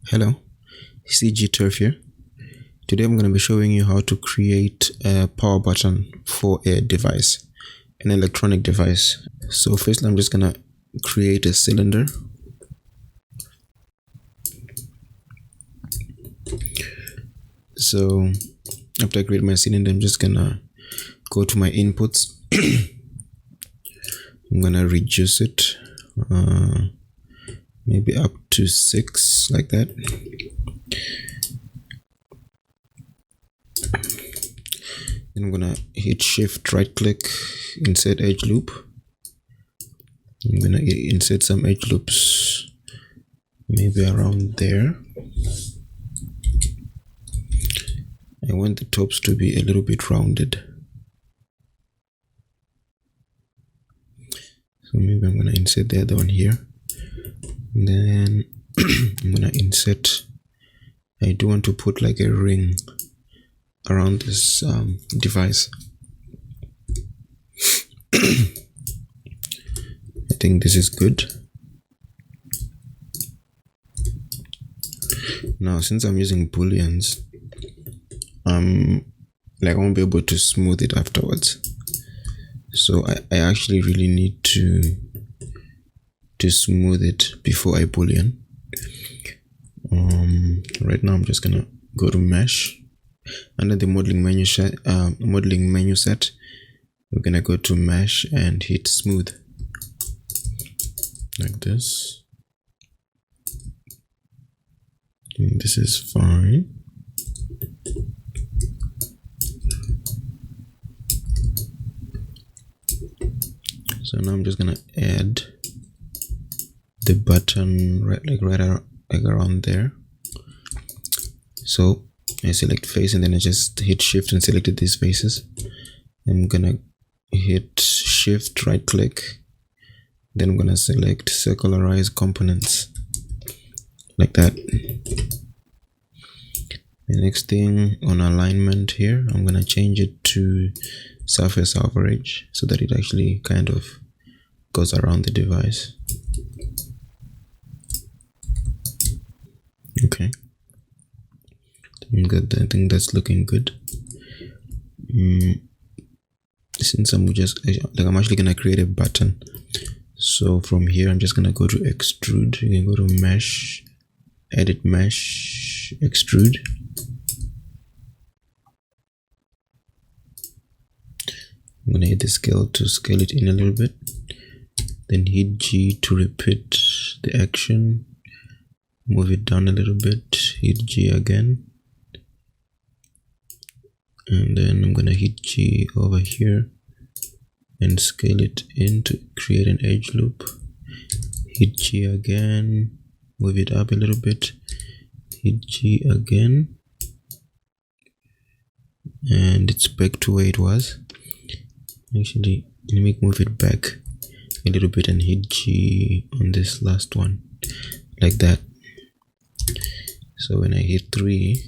Hello, CG Turf here. Today I'm going to be showing you how to create a power button for a device, an electronic device. So firstly, I'm just going to create a cylinder. So after I create my cylinder, I'm just going to go to my inputs. I'm going to reduce it maybe up to 6, like that. Then I'm gonna hit shift, right click, insert edge loop. I'm gonna insert some edge loops maybe around there. I want the tops to be a little bit rounded, so maybe I'm gonna insert the other one here. And then I'm gonna insert, I do want to put like a ring around this device. I think this is good. Now since I'm using Booleans, I won't be able to smooth it afterwards, so I actually really need to smooth it before I Boolean. Right now I'm just gonna go to mesh. Under the modeling menu set, we're gonna go to mesh and hit smooth, like this. And this is fine. So now I'm just gonna add the button right around there. So I select face and then I just hit shift and selected these faces. I'm gonna hit shift, right click, then I'm gonna select circularize components, like that. The next thing on alignment here, I'm gonna change it to surface average so that it actually kind of goes around the device. Okay, good. I think that's looking good. Since I'm actually gonna create a button, so from here I'm just gonna go to extrude. You can go to mesh, edit mesh, extrude. I'm gonna hit the scale to scale it in a little bit, then hit G to repeat the action, move it down a little bit, hit G again, and then I'm gonna hit G over here and scale it in to create an edge loop. Hit G again, move it up a little bit, hit G again, and it's back to where it was. Actually, let me move it back a little bit and hit G on this last one, like that. So when I hit 3,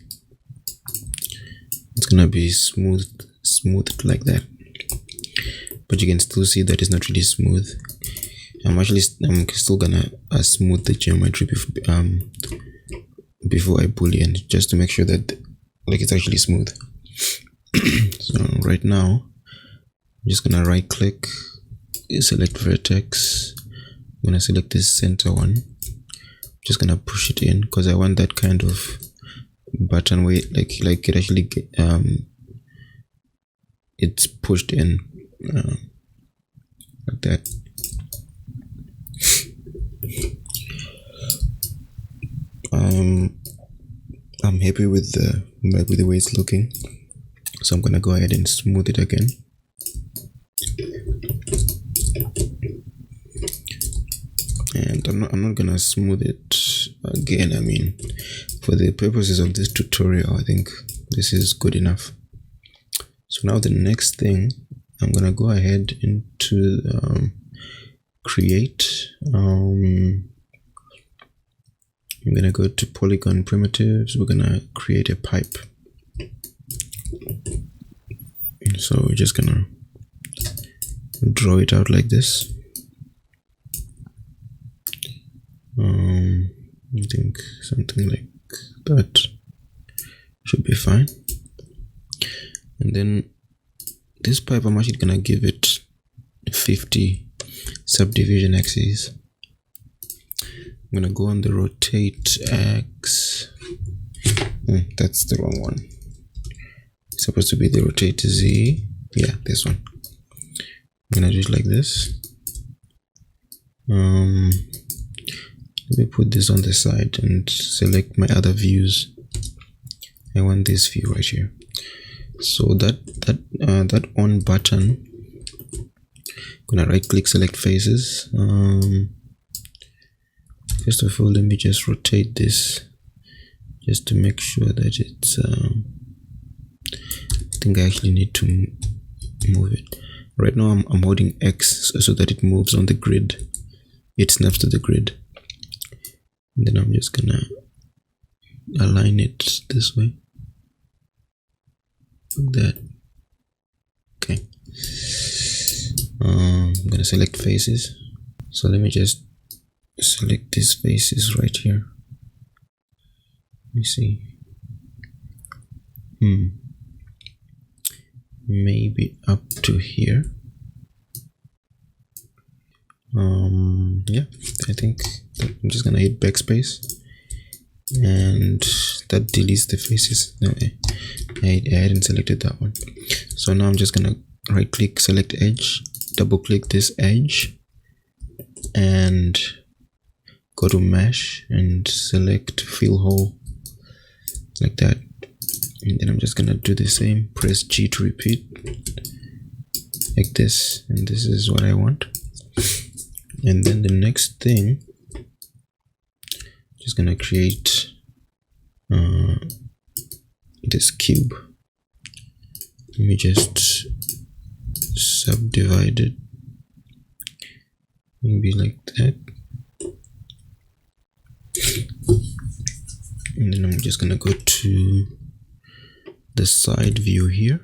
it's gonna be smoothed like that, but you can still see that it's not really smooth. I'm still gonna smooth the geometry before I Boolean, just to make sure that it's actually smooth. So right now I'm just gonna right click, select vertex. I'm gonna select this center one, just gonna push it in because I want that kind of button where it actually it's pushed in like that. I'm happy with the way it's looking, so I'm gonna go ahead and smooth it again. And I'm not gonna smooth it again. I mean, for the purposes of this tutorial, I think this is good enough. So now the next thing, I'm gonna go ahead into create. I'm gonna go to polygon primitives. We're gonna create a pipe. So we're just gonna draw it out like this. I think something like that should be fine. And then this pipe, I'm actually gonna give it 50 subdivision axes. I'm gonna go on the rotate X. That's the wrong one. It's supposed to be the rotate Z. Yeah, this one. I'm gonna do it like this. Let me put this on the side and select my other views. I want this view right here. So that on button, I'm gonna right click, select faces. First of all, let me just rotate this just to make sure that it's I think I actually need to move it. Right now I'm holding X so that it moves on the grid. It snaps to the grid. And then I'm just gonna align it this way. Like that. Okay. I'm gonna select faces. So let me just select these faces right here. Let me see. Maybe up to here. Yeah, I think I'm just gonna hit backspace, and that deletes the faces. No, I hadn't selected that one. So now I'm just gonna right click, select edge, double click this edge, and go to mesh and select fill hole like that. And then I'm just gonna do the same, press G to repeat like this, and this is what I want. And then the next thing, just gonna create this cube. Let me just subdivide it, maybe like that. And then I'm just gonna go to the side view here.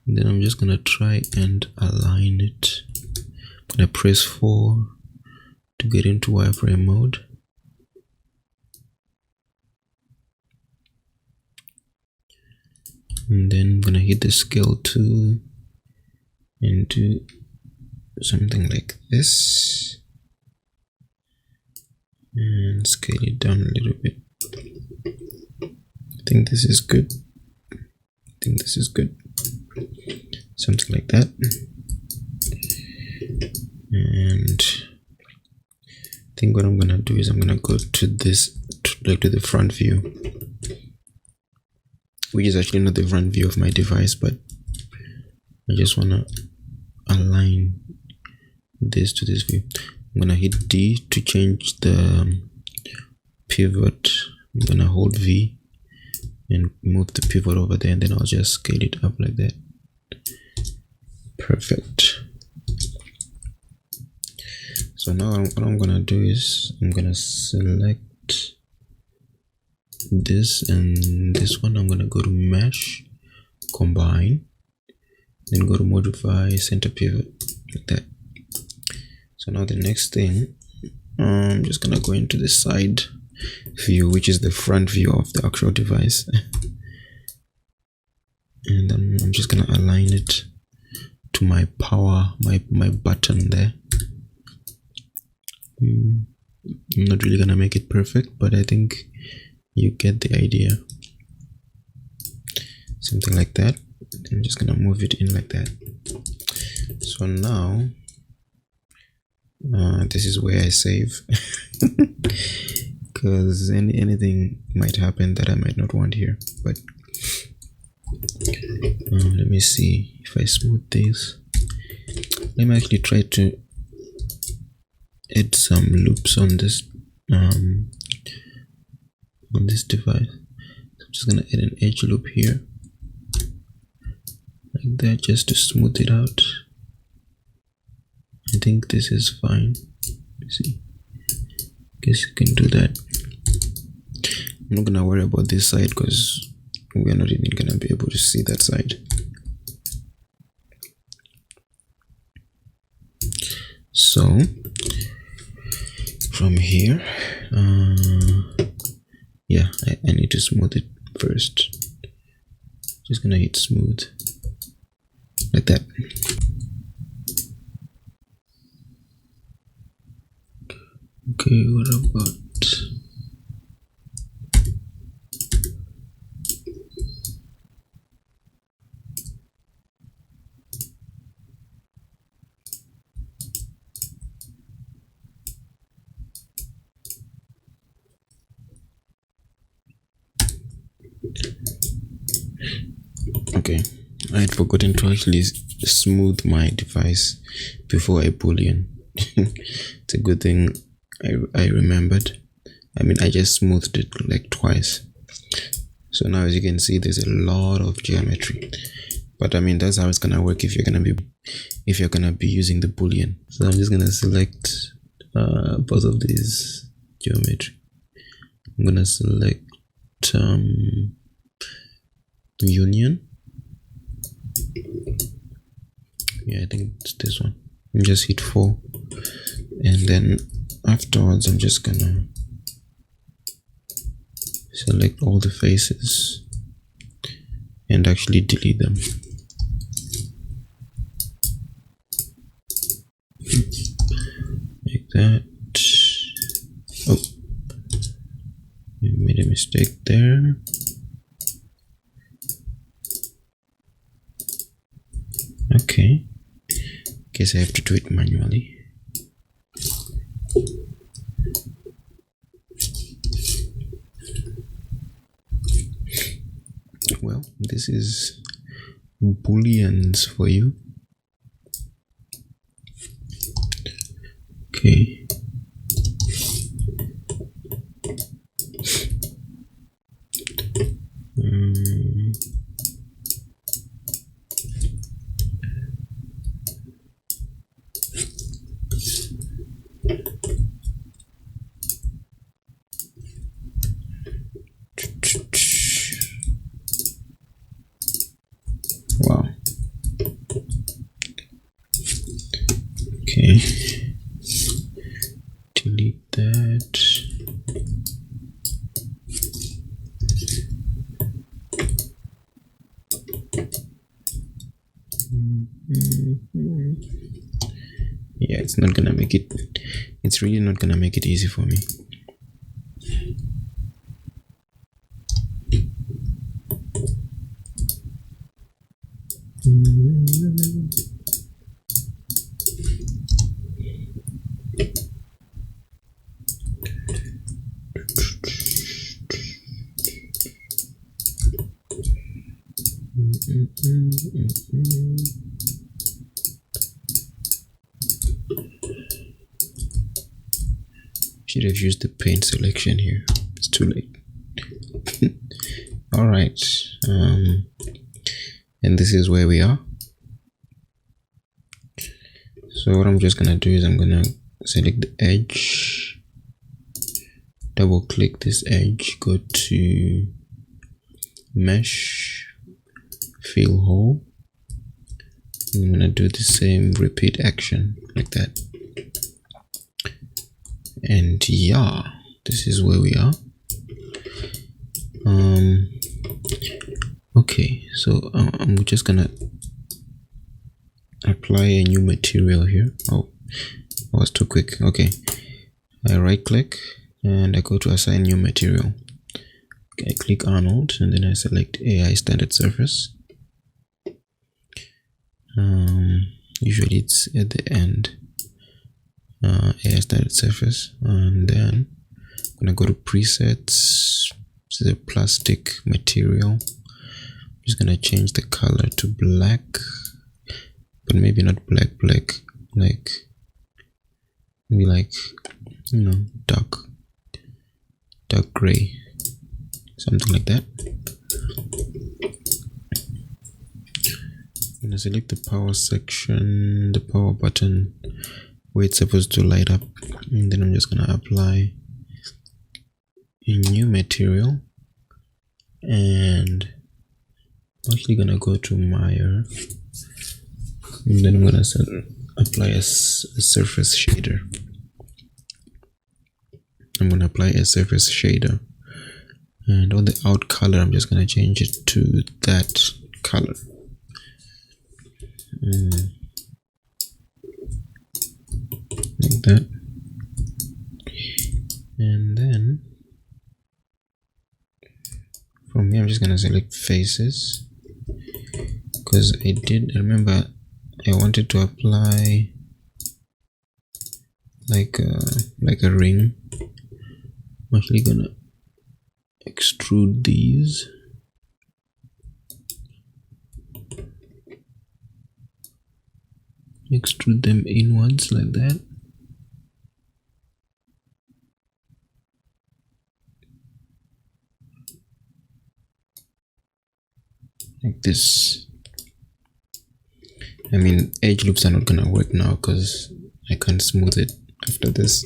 And then I'm just gonna try and align it. I'm gonna press 4 to get into wireframe mode. And then I'm gonna hit the scale tool and do something like this. And scale it down a little bit. I think this is good. Something like that. And I think what I'm gonna do is I'm gonna go to this, to the front view, which is actually not the front view of my device, but I just wanna align this to this view. I'm gonna hit D to change the pivot. I'm gonna hold V and move the pivot over there, and then I'll just scale it up like that. Perfect. So now what I'm gonna do is I'm gonna select this and this one. I'm gonna go to mesh, combine, then go to modify center pivot like that. So now the next thing, I'm just gonna go into the side view, which is the front view of the actual device, and then I'm just gonna align it to my power, my button there. I'm not really gonna make it perfect, but I think you get the idea. Something like that. I'm just gonna move it in like that. So now this is where I save because anything might happen that I might not want here. But let me see if I smooth this. Let me actually try to add some loops on this device. So I'm just gonna add an edge loop here like that, just to smooth it out. I think this is fine. Let's see, guess you can do that. I'm not gonna worry about this side because we're not even gonna be able to see that side. So from here, yeah, I need to smooth it first. Just gonna hit smooth like that. Okay, what about okay, I had forgotten to actually smooth my device before I Boolean. It's a good thing I remembered. I mean, I just smoothed it like twice. So now as you can see, there's a lot of geometry. But I mean, that's how it's gonna work if you're gonna be using the Boolean. So I'm just gonna select both of these geometry. I'm gonna select union. Yeah, I think it's this one. And just hit 4, and then afterwards I'm just gonna select all the faces and actually delete them. Like that. Oh, I made a mistake there. Okay, guess I have to do it manually. Well, this is Booleans for you. Okay. Wow. Okay. Delete that. Yeah, it's not gonna make it. It's really not gonna make it easy for me. Should have used the paint selection here. It's too late. All right, and this is where we are. So what I'm just gonna do is I'm gonna select the edge, double click this edge, go to mesh, fill hole. I'm gonna do the same repeat action like that. And yeah, this is where we are. Okay, so I'm just gonna apply a new material here. Oh, that was too quick. Okay, I right click and I go to assign new material. Okay, I click Arnold and then I select AI standard surface. Usually it's at the end. AI standard surface, and then I'm gonna go to presets. This is a plastic material. I'm just gonna change the color to black, but maybe not black, like maybe like, you know, dark gray, something like that. I'm gonna select the power section, the power button, where it's supposed to light up, and then I'm just gonna apply a new material, and I'm actually gonna go to Maya, and then I'm gonna apply a surface shader. I'm gonna apply a surface shader, and on the out color I'm just gonna change it to that color. Like that. And then from here I'm just gonna select faces, because I remember I wanted to apply like a ring. I'm actually gonna extrude these. Extrude them inwards like that. Like this. I mean, edge loops are not gonna work now because I can't smooth it after this.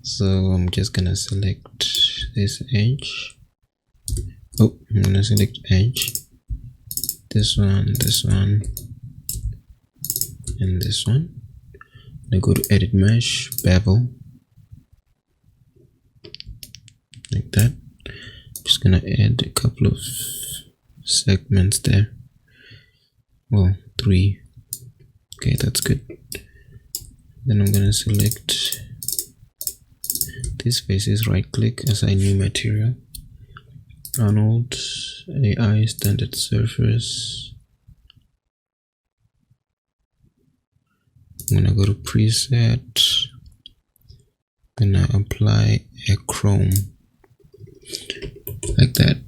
So I'm just gonna select this edge. Oh, I'm gonna select edge. This one, and this one. I go to edit mesh, bevel. Like that. Just gonna add a couple of segments there. Well, 3. Okay, that's good. Then I'm gonna select these faces, right click, assign new material, Arnold, AI, standard surface. I'm gonna go to preset, gonna apply a chrome like that.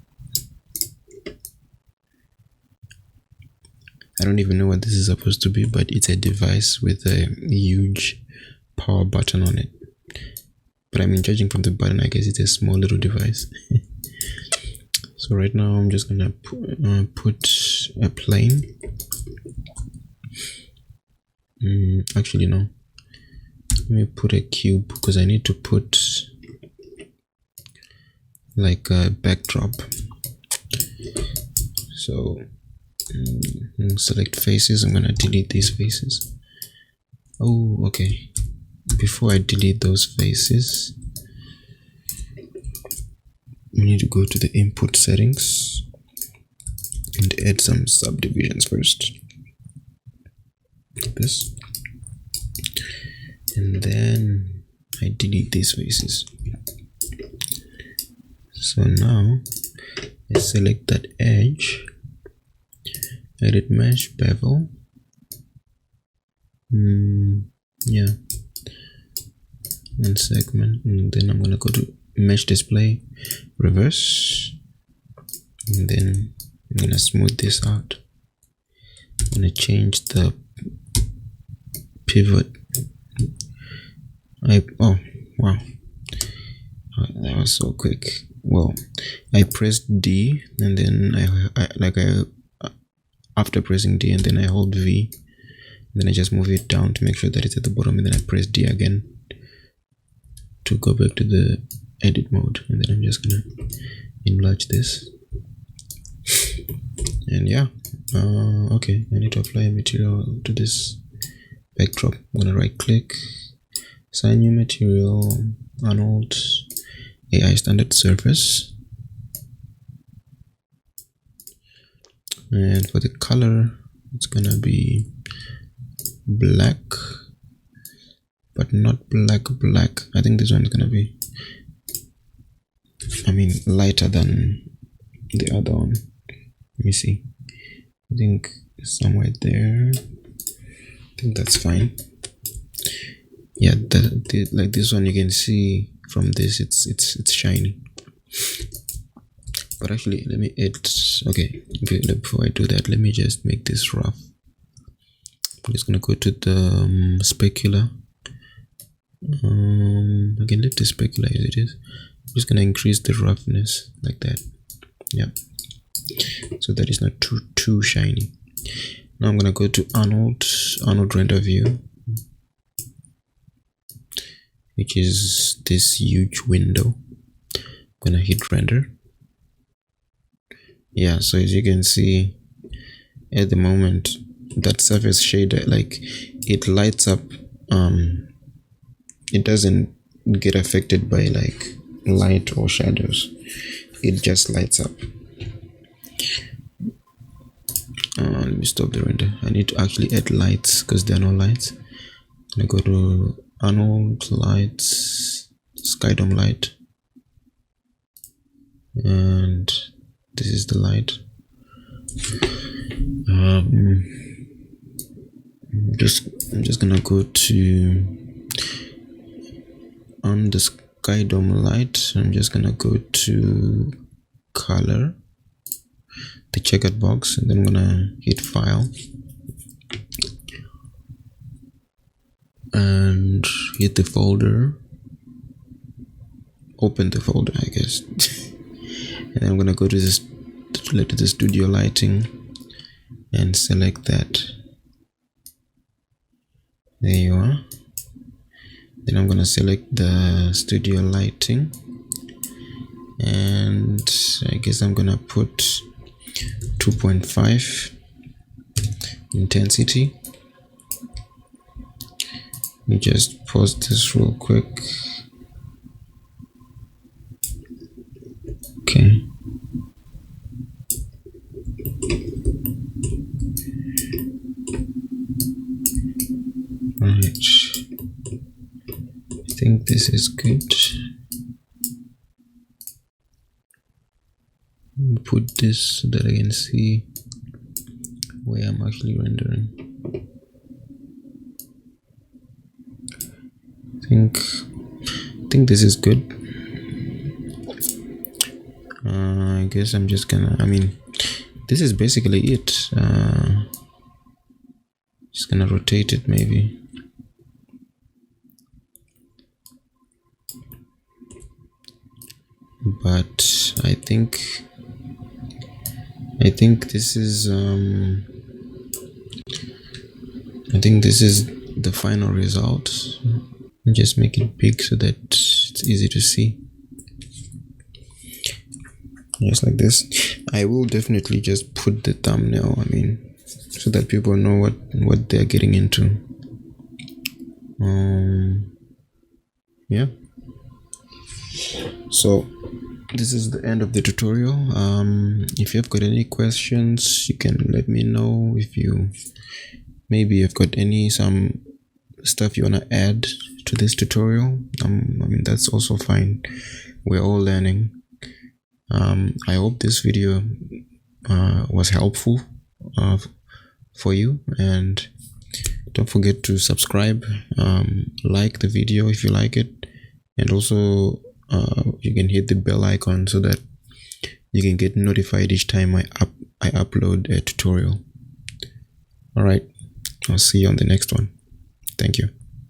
I don't even know what this is supposed to be, but it's a device with a huge power button on it. But I mean, judging from the button, I guess it's a small little device. So right now I'm just gonna put a plane. Actually no, let me put a cube, because I need to put like a backdrop. So select faces. I'm gonna delete these faces. Oh, okay. Before I delete those faces, we need to go to the input settings and add some subdivisions first. Like this. And then I delete these faces. So now I select that edge, edit mesh, bevel. Yeah, and segment, and then I'm gonna go to mesh display, reverse, and then I'm gonna smooth this out. I'm gonna change the pivot. Oh wow, that was so quick. Well, I pressed D, and then after pressing D, and then I hold V, and then I just move it down to make sure that it's at the bottom, and then I press D again to go back to the edit mode, and then I'm just gonna enlarge this. And yeah, okay, I need to apply a material to this backdrop. I'm gonna right click, assign new material, Arnold, AI standard surface, and for the color it's gonna be black, but not black. I think this one's gonna be, I mean, lighter than the other one. Let me see, I think somewhere there. I think that's fine. Yeah, like this one, you can see from this it's shiny. But actually, let me add. Okay, before I do that, let me just make this rough. I'm just gonna go to the specular. I can leave the specular as it is. I'm just gonna increase the roughness like that. Yeah, so that is not too shiny. Now I'm gonna go to Arnold render view, which is this huge window. I'm gonna hit render. Yeah, so as you can see, at the moment that surface shader, like, it lights up. It doesn't get affected by like light or shadows. It just lights up. Let me stop the render. I need to actually add lights because there are no lights. I go to Arnold lights, sky dome light, and this is the light. I'm just gonna go to on the sky dome light. I'm just gonna go to color, the checkered box, and then I'm gonna hit file and hit the folder, open the folder, I guess. And I'm gonna go to this, to the studio lighting, and select that. There you are. Then I'm gonna select the studio lighting, and I guess I'm gonna put 2.5 intensity. Let me just pause this real quick. Okay. Right. I think this is good. Put this so that I can see where I'm actually rendering. I think this is good. I guess I'm just gonna, this is basically it. Just gonna rotate it maybe. But I think this is the final result. Just make it big so that it's easy to see. Just like this. I will definitely just put the thumbnail, so that people know what they're getting into. Yeah. So this is the end of the tutorial. If you've got any questions, you can let me know. If you've got some stuff you want to add to this tutorial, that's also fine. We're all learning. I hope this video was helpful for you, and don't forget to subscribe, like the video if you like it, and also you can hit the bell icon so that you can get notified each time I upload a tutorial. All right, I'll see you on the next one. Thank you.